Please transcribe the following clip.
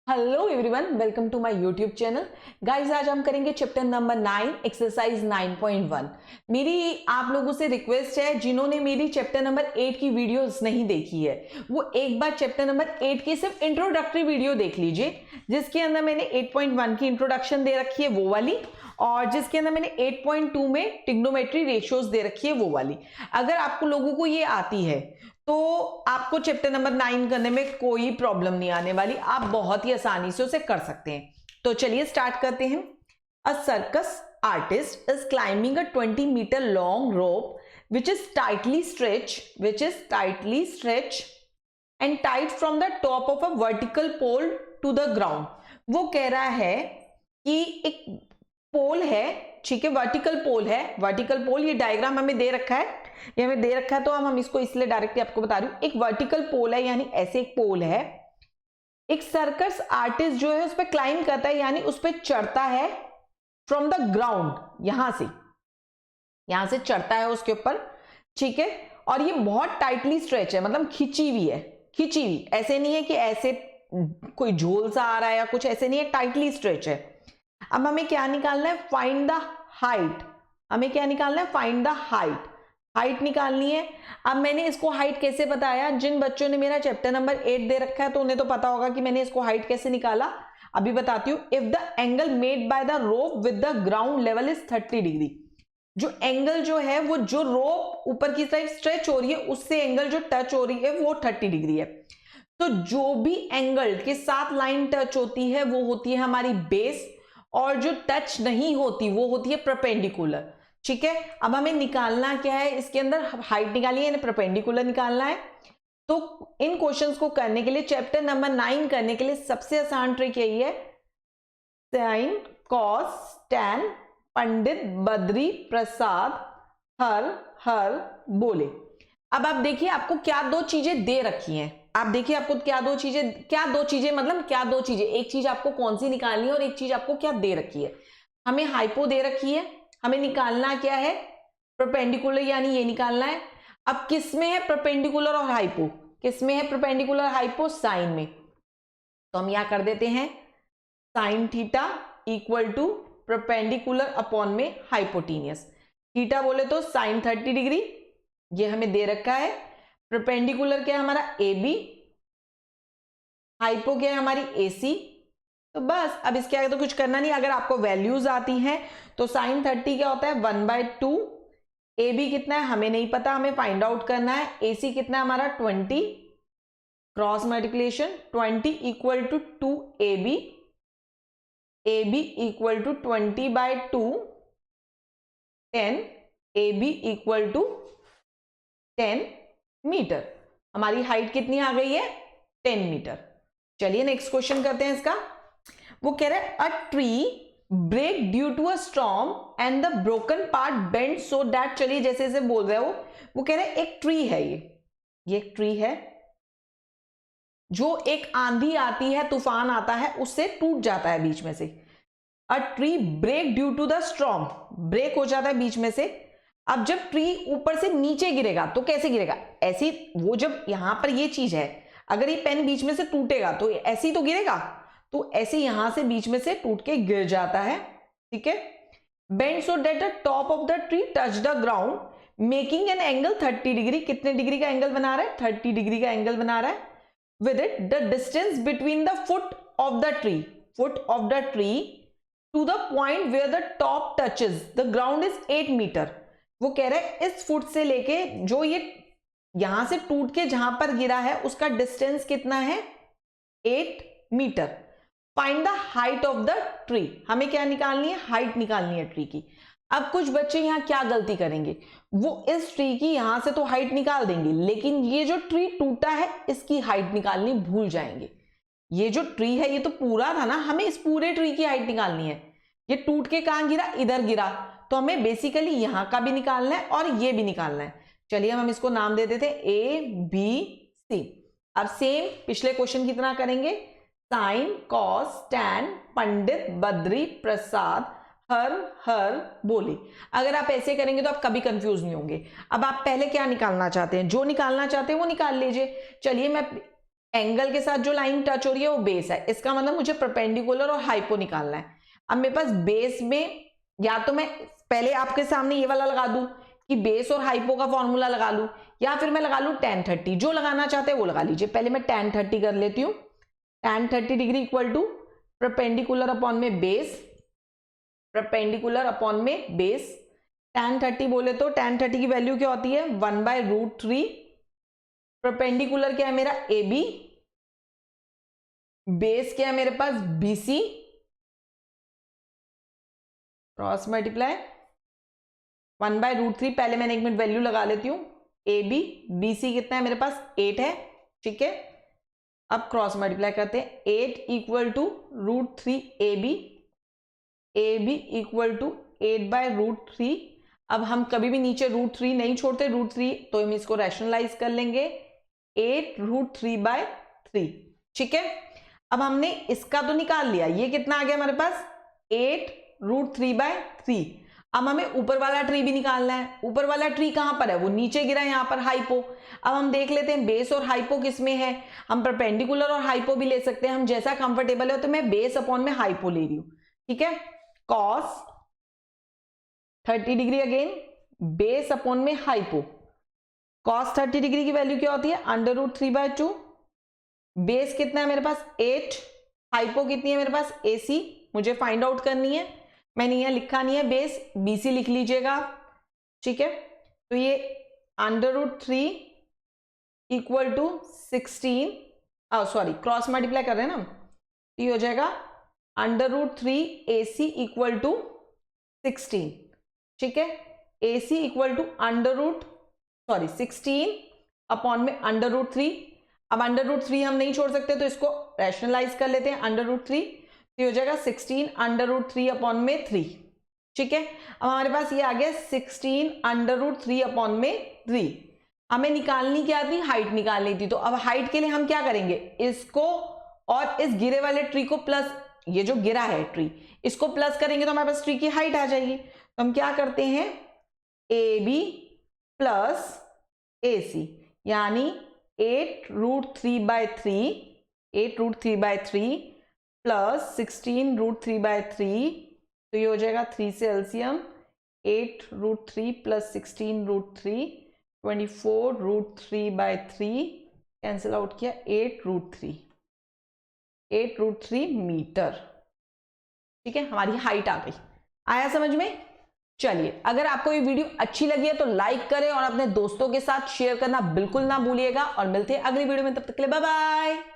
Hello everyone, welcome to my YouTube channel. Guys, आज हम करेंगे चैप्टर नंबर 9 एक्सरसाइज 9.1। मेरी आप लोगों से रिक्वेस्ट है, जिन्होंने मेरी चैप्टर नंबर 8 की वीडियोस नहीं देखी है वो एक बार चैप्टर नंबर 8 की सिर्फ इंट्रोडक्टरी वीडियो देख लीजिए, जिसके अंदर मैंने 8.1 की इंट्रोडक्शन दे रखी है वो वाली, और जिसके अंदर मैंने 8.2 में ट्रिग्नोमेट्री रेशियोज दे रखी है वो वाली। अगर आपको लोगों को ये आती है तो आपको चैप्टर नंबर 9 करने में कोई प्रॉब्लम नहीं आने वाली, आप बहुत ही आसानी से उसे कर सकते हैं। तो चलिए स्टार्ट करते हैं। A circus artist is climbing a 20 metre long rope which is tightly stretched and tied from the top of a vertical pole to the ground। वो कह रहा है कि एक पोल है, ठीक है, वर्टिकल पोल है। वर्टिकल पोल, ये डायग्राम हमें दे रखा है, ये हमें दे रखा है तो हम इसको इसलिए डायरेक्टली आपको बता रही हूं। एक वर्टिकल पोल है, यानी ऐसे एक पोल है। एक सर्कस आर्टिस्ट जो है उस पर क्लाइंब करता है, यानी उस पर चढ़ता है फ्रॉम द ग्राउंड, यहां से चढ़ता है उसके ऊपर, ठीक है। और ये बहुत टाइटली स्ट्रेच है, मतलब खिंची हुई है, खिंची हुई, ऐसे नहीं है कि ऐसे कोई झोल सा आ रहा है या कुछ, ऐसे नहीं है, टाइटली स्ट्रेच है। अब हमें क्या निकालना है? Find the height. हमें क्या निकालना है? Find the height. हाइट निकालनी है। अब मैंने इसको हाइट कैसे बताया? जिन बच्चों ने मेरा चैप्टर नंबर 8 दे रखा है तो उन्हें तो पता होगा कि मैंने इसको हाइट कैसे निकाला। अभी बताती हूं। If the angle made by the rope with the ground level is 30 degree, जो एंगल जो है वो जो रोप ऊपर की साइड स्ट्रेच हो रही है उससे एंगल जो टच हो रही है वो 30 डिग्री है। तो जो भी एंगल के साथ लाइन टच होती है वो होती है हमारी बेस, और जो टच नहीं होती वो होती है परपेंडिकुलर, ठीक है। अब हमें निकालना क्या है? इसके अंदर हाइट निकालिए, यानी परपेंडिकुलर निकालना है। तो इन क्वेश्चंस को करने के लिए, चैप्टर नंबर 9 करने के लिए सबसे आसान ट्रिक यही है, sine cos tan Pandit Badri Prasad हर हर बोले। अब आप देखिए आपको क्या दो चीजें दे रखी हैं। आप देखिए आपको क्या दो चीजें मतलब क्या दो चीजें, एक चीज आपको कौन सी निकालनी है और एक चीज आपको क्या दे रखी है। हमें हाइपो दे रखी है, हमें निकालना क्या है? परपेंडिकुलर, यानी ये निकालना है। अब किस में है परपेंडिकुलर और हाइपो? किस में है परपेंडिकुलर हाइपो? साइन में। तो हम यहां कर देते हैं sine theta equal to perpendicular upon में हाइपोटीनियस। थीटा बोले तो साइन 30 डिग्री, ये हमें दे रखा है। परपेंडिकुलर क्या है हमारा? A B. हाइपो क्या है हमारी? ए सी। तो बस अब इसके आगे तो कुछ करना नहीं। अगर आपको वैल्यूज आती हैं तो साइन 30 क्या होता है? 1/2। ए बी कितना है हमें नहीं पता, हमें फाइंड आउट करना है। ए सी कितना है हमारा? 20। Cross multiplication 20 equal to 2 A B. A B equal to 20/2 10। A B equal to 10 metre. हमारी हाइट कितनी आ गई है? 10 मीटर। चलिए नेक्स्ट क्वेश्चन करते हैं इसका। वो कह रहा है a tree break due to a storm and the broken part bend so that, चलिए जैसे जैसे बोल रहे हो, वो कह रहे हैं एक ट्री है, ये एक ट्री है जो एक आंधी आती है, तूफान आता है, उससे टूट जाता है बीच में से। A tree break due to the storm, break हो जाता है बीच में से। अब जब ट्री ऊपर से नीचे गिरेगा तो कैसे गिरेगा? ऐसी, वो जब यहां पर ये चीज है, अगर ये पेन बीच में से टूटेगा तो ऐसे ही तो गिरेगा, तो ऐसे यहां से बीच में से टूट के गिर जाता है, ठीक है। Bend so that the top of the tree touch the ground making an angle 30 degree. कितने डिग्री का एंगल बना रहा है? 30 डिग्री का एंगल बना रहा है। With it the distance between the foot of the tree to the point where the top touches the ground is 8 metre. वो कह रहे हैं इस फुट से लेके जो ये यहां से टूट के जहां पर गिरा है उसका डिस्टेंस कितना है? 8 metre. Find the height of the tree. हमें क्या निकालनी है? हाइट निकालनी है ट्री की। अब कुछ बच्चे यहां क्या गलती करेंगे, वो इस ट्री की यहां से तो हाइट निकाल देंगे, लेकिन ये जो ट्री टूटा है इसकी हाइट निकालनी भूल जाएंगे। ये जो ट्री है ये तो पूरा था ना, हमें इस पूरे ट्री की हाइट निकालनी है। ये टूट के कहां गिरा? इधर गिरा, तो हमें बेसिकली यहां का भी निकालना है और ये भी निकालना है। चलिए हम इसको नाम दे देते हैं ए बी सी। अब सेम पिछले क्वेश्चन की तरह करेंगे, sine cos tan Pandit Badri Prasad हर हर बोले। अगर आप ऐसे करेंगे तो आप कभी कंफ्यूज नहीं होंगे। अब आप पहले क्या निकालना चाहते हैं? जो निकालना चाहते हैं वो निकाल लीजिए। चलिए मैं एंगल के साथ जो लाइन टच हो रही है वो बेस है, इसका मतलब मुझे परपेंडिकुलर और हाइपो निकालना है। अब मेरे पास बेस में या तो मैं पहले आपके सामने ये वाला लगा दूं कि बेस और हाइपो का फॉर्मूला लगा लूं, या फिर मैं लगा लूं tan 30, जो लगाना चाहते हैं वो लगा लीजिए। पहले मैं tan 30 कर लेती हूं। tan 30 degree equal to perpendicular upon में बेस, परपेंडिकुलर अपॉन में बेस। tan 30 बोले तो tan 30 की वैल्यू क्या होती है 1/√3। परपेंडिकुलर क्या है मेरा AB, बेस क्या है मेरे पास BC, क्रॉस मल्टीप्लाई 1/√3। पहले मैंने 1 मिनट वैल्यू लगा लेती हूं। AB BC कितना है मेरे पास 8 है, ठीक है। अब क्रॉस मल्टीप्लाई करते हैं, 8 equal to √3 AB equal to 8/√3। अब हम कभी भी नीचे √3 नहीं छोड़ते, √3 तो हम इसको रैशनलाइज कर लेंगे 8√3/3, ठीक है। अब हमने इसका तो निकाल लिया, ये कितना आ गया हमारे पास 8√3/3। अब हमें ऊपर वाला ट्री भी निकालना है। ऊपर वाला ट्री कहां पर है, वो नीचे गिरा है यहां पर हाइपो। अब हम देख लेते हैं बेस और हाइपो किसमें है। हम परपेंडिकुलर और हाइपो भी ले सकते हैं, हम जैसा कंफर्टेबल है। तो मैं बेस अपॉन में हाइपो ले रही हूं, ठीक है। Cos 30 degree again base upon में हाइपो। कॉस 30 डिग्री की वैल्यू क्या होती है √3/2। बेस कितना है मेरे पास 8, हाइपो कितनी है मेरे पास AC, मुझे फाइंड आउट करनी है। मैंने यहां लिखा नहीं है, बेस BC लिख लीजिएगा, ठीक है। तो ये √3 equal to 16, sorry cross multiply कर रहे हैं ना, तो ये हो जाएगा √3 AC इक्वल टू 16, ठीक है। AC इक्वल टू 16 अपॉन में √3। अब √3 हम नहीं छोड़ सकते तो इसको रैशनलाइज कर लेते हैं, √3 तो ये हो जाएगा 16 √3 अपॉन में 3, ठीक है। अब हमारे पास ये आ गया 16 √3 अपॉन में 3। हमें निकालनी क्या थी, हाइट निकालनी थी। तो अब हाइट के लिए हम क्या करेंगे, इसको और इस गिरे वाले ट्री को प्लस, ये जो गिरा है ट्री इसको प्लस करेंगे तो हमारे पास ट्री की हाइट आ जाएगी। तो हम क्या करते हैं AB प्लस AC यानी 8√3/3 प्लस 16√3/3, तो ये हो जाएगा 3 से एलसीएम 8√3 प्लस 16√3 24√3/3 कैंसिल आउट किया 8√3 मीटर, ठीक है। हमारी हाइट आ गई। आया समझ में। चलिए, अगर आपको ये वीडियो अच्छी लगी है तो लाइक करें और अपने दोस्तों के साथ शेयर करना बिल्कुल ना भूलिएगा। और मिलते हैं अगली वीडियो में, तब तक के लिए बाय बाय।